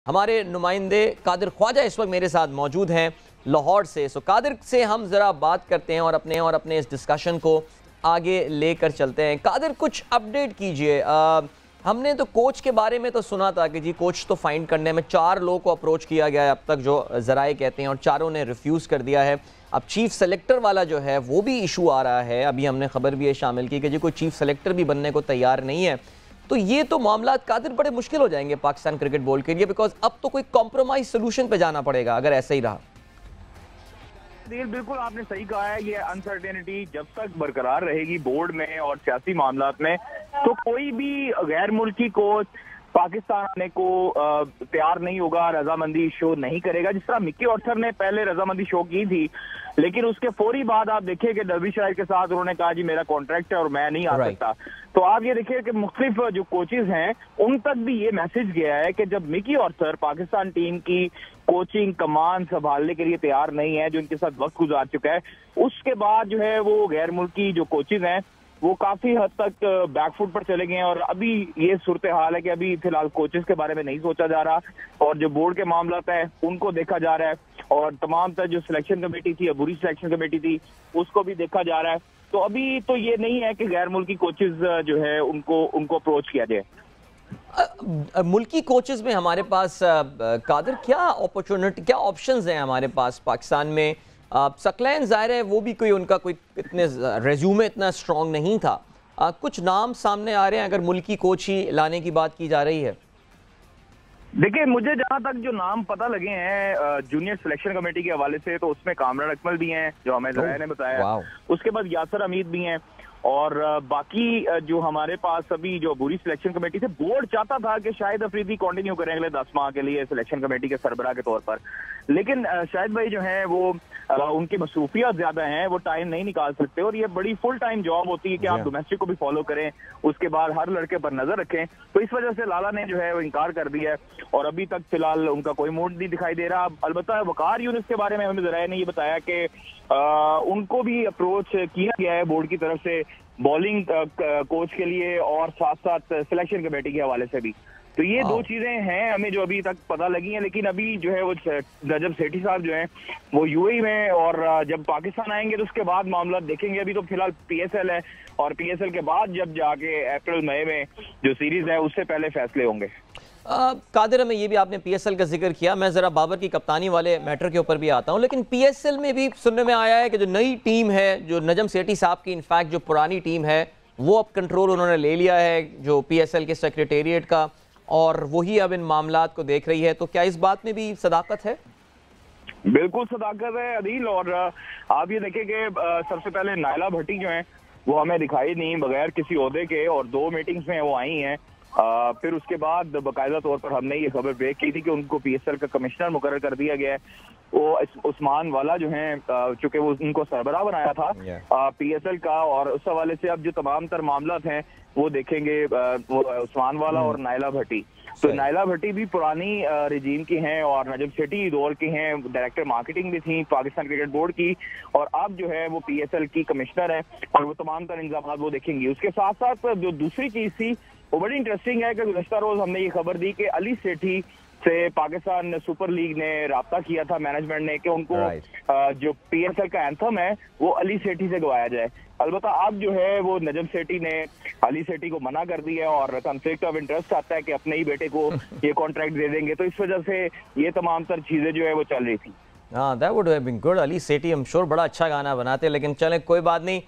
हमारे नुमाइंदे कादिर ख्वाजा इस वक्त मेरे साथ मौजूद हैं लाहौर से। सो कादिर से हम ज़रा बात करते हैं और अपने इस डिस्कशन को आगे लेकर चलते हैं। कादिर, कुछ अपडेट कीजिए। हमने तो कोच के बारे में तो सुना था कि जी कोच तो फाइंड करने में 4 लोगों को अप्रोच किया गया है अब तक, जो ज़राए कहते हैं, और 4 ने रिफ्यूज़ कर दिया है। अब चीफ़ सेलेक्टर वाला जो है वो भी इशू आ रहा है। अभी हमने खबर भी ये शामिल की कि जी कोई चीफ़ सेलेक्टर भी बनने को तैयार नहीं है। तो ये तो मामला कादिर बड़े मुश्किल हो जाएंगे पाकिस्तान क्रिकेट बोर्ड के लिए, बिकॉज अब तो कोई कॉम्प्रोमाइज सोल्यूशन पे जाना पड़ेगा अगर ऐसा ही रहा। बिल्कुल आपने सही कहा है। ये अनसर्टेनिटी जब तक बरकरार रहेगी बोर्ड में और सियासी मामलात में, तो कोई भी गैर मुल्की कोच पाकिस्तान आने को तैयार नहीं होगा, रजामंदी शो नहीं करेगा। जिस तरह मिकी ऑर्थर ने पहले रजामंदी शो की थी, लेकिन उसके फौरी बाद आप देखिए कि डर्बीशायर के साथ उन्होंने कहा जी मेरा कॉन्ट्रैक्ट है और मैं नहीं आ सकता। तो आप ये देखिए कि मुख्तलिफ जो कोचेज हैं उन तक भी ये मैसेज गया है कि जब मिकी ऑर्थर पाकिस्तान टीम की कोचिंग कमान संभालने के लिए तैयार नहीं है, जो इनके साथ वक्त गुजार चुका है, उसके बाद जो है वो गैर मुल्की जो कोचेज हैं वो काफी हद तक बैकफुट पर चले गए हैं। और अभी ये सूरत हाल है कि अभी फिलहाल कोचेस के बारे में नहीं सोचा जा रहा और जो बोर्ड के मामला है उनको देखा जा रहा है, और तमाम तर जो सिलेक्शन कमेटी थी, अबूरी सिलेक्शन कमेटी थी, उसको भी देखा जा रहा है। तो अभी तो ये नहीं है कि गैर मुल्की कोचेस जो है उनको अप्रोच किया जाए। मुल्की कोचेस में हमारे पास कादिर क्या अपॉर्चुनिटी, क्या ऑप्शंस हैं हमारे पास पाकिस्तान में? सकलैन ज़ाहिर है वो भी कोई उनका कोई इतने रेज्यूमे इतना स्ट्रॉन्ग नहीं था। कुछ नाम सामने आ रहे हैं अगर मुल्की कोच ही लाने की बात की जा रही है। देखिए, मुझे जहां तक जो नाम पता लगे हैं जूनियर सिलेक्शन कमेटी के हवाले से, तो उसमें कामरान अकमल भी हैं जो हमें ज़राए ने बताया। उसके बाद यासर हमीद भी हैं, और बाकी जो हमारे पास अभी जो बुरी सिलेक्शन कमेटी से बोर्ड चाहता था कि शाहिद अफरीदी कंटिन्यू करें अगले 10 माह के लिए सिलेक्शन कमेटी के सरबराह के तौर पर, लेकिन शाहिद भाई जो है वो उनकी मसरूफियात ज्यादा हैं, वो टाइम नहीं निकाल सकते। और ये बड़ी फुल टाइम जॉब होती है कि आप डोमेस्टिक को भी फॉलो करें, उसके बाद हर लड़के पर नजर रखें। तो इस वजह से लाला ने जो है वो इनकार कर दिया है और अभी तक फिलहाल उनका कोई मूड नहीं दिखाई दे रहा। अलबत्ता वकार यूनुस के बारे में हमें ज़राए ने ये बताया कि उनको भी अप्रोच किया गया है बोर्ड की तरफ से बॉलिंग कोच के लिए और साथ साथ सिलेक्शन कमेटी के हवाले से भी। तो ये 2 चीजें हैं हमें जो अभी तक पता लगी हैं। लेकिन अभी जो है वो नजम सेठी साहब जो हैं वो यूएई में, और जब पाकिस्तान आएंगे तो उसके बाद मामला देखेंगे। अभी तो फिलहाल पीएसएल है, और पीएसएल के बाद जब जाके अप्रैल मई में जो सीरीज है उससे पहले फैसले होंगे। कादिर, में ये भी आपने पीएसएल का जिक्र किया, मैं ज़रा बाबर की कप्तानी वाले मैटर के ऊपर भी आता हूँ। लेकिन पीएसएल में भी सुनने में आया है कि जो नई टीम है, जो नजम सेठी साहब की इनफैक्ट जो पुरानी टीम है वो अब कंट्रोल उन्होंने ले लिया है जो पीएसएल के सेक्रेटेरिएट का, और वही अब इन मामलात को देख रही है। तो क्या इस बात में भी सदाकत है? बिल्कुल सदाकत है अदील। और आप ये देखें कि सबसे पहले नायला भट्टी जो है वो हमें दिखाई नहीं बगैर किसी ओहदे के, और 2 मीटिंग्स में वो आई हैं। फिर उसके बाद बाकायदा तौर पर हमने ये खबर ब्रेक की थी कि उनको पीएसएल का कमिश्नर मुकर्रर कर दिया गया है। वो उस्मान वाला जो है चूंकि वो उनको सरबराह बनाया था पीएसएल का, और उस हवाले से अब जो तमाम तर मामलात हैं वो देखेंगे वो उस्मान वाला और नायला भट्टी। तो नायला भट्टी भी पुरानी रिजीम की हैं और नजम सेठी दौर की हैं, डायरेक्टर मार्केटिंग भी थी पाकिस्तान क्रिकेट बोर्ड की, और अब जो है वो पीएसएल की कमिश्नर है, और वो तमाम तर इंतजाम वो देखेंगी। उसके साथ साथ जो दूसरी चीज थी वो बड़ी इंटरेस्टिंग है कि गुज़श्ता रोज हमने ये खबर दी कि अली सेठी से पाकिस्तान सुपर लीग ने राब्ता किया था मैनेजमेंट ने कि उनको जो पीएसएल का एंथम है वो अली सेठी से गवाया जाए। अलबत्ता अब जो है वो नजम सेठी ने अली सेठी को मना कर दिया, और कॉन्फ्लिक्ट ऑफ इंटरेस्ट आता है कि अपने ही बेटे को ये कॉन्ट्रैक्ट दे देंगे। तो इस वजह से ये तमाम तर चीजें जो है वो चल रही थी। That would have been good. Ali Sethi I am sure बड़ा अच्छा गाना बनाते, लेकिन चलें कोई बात नहीं।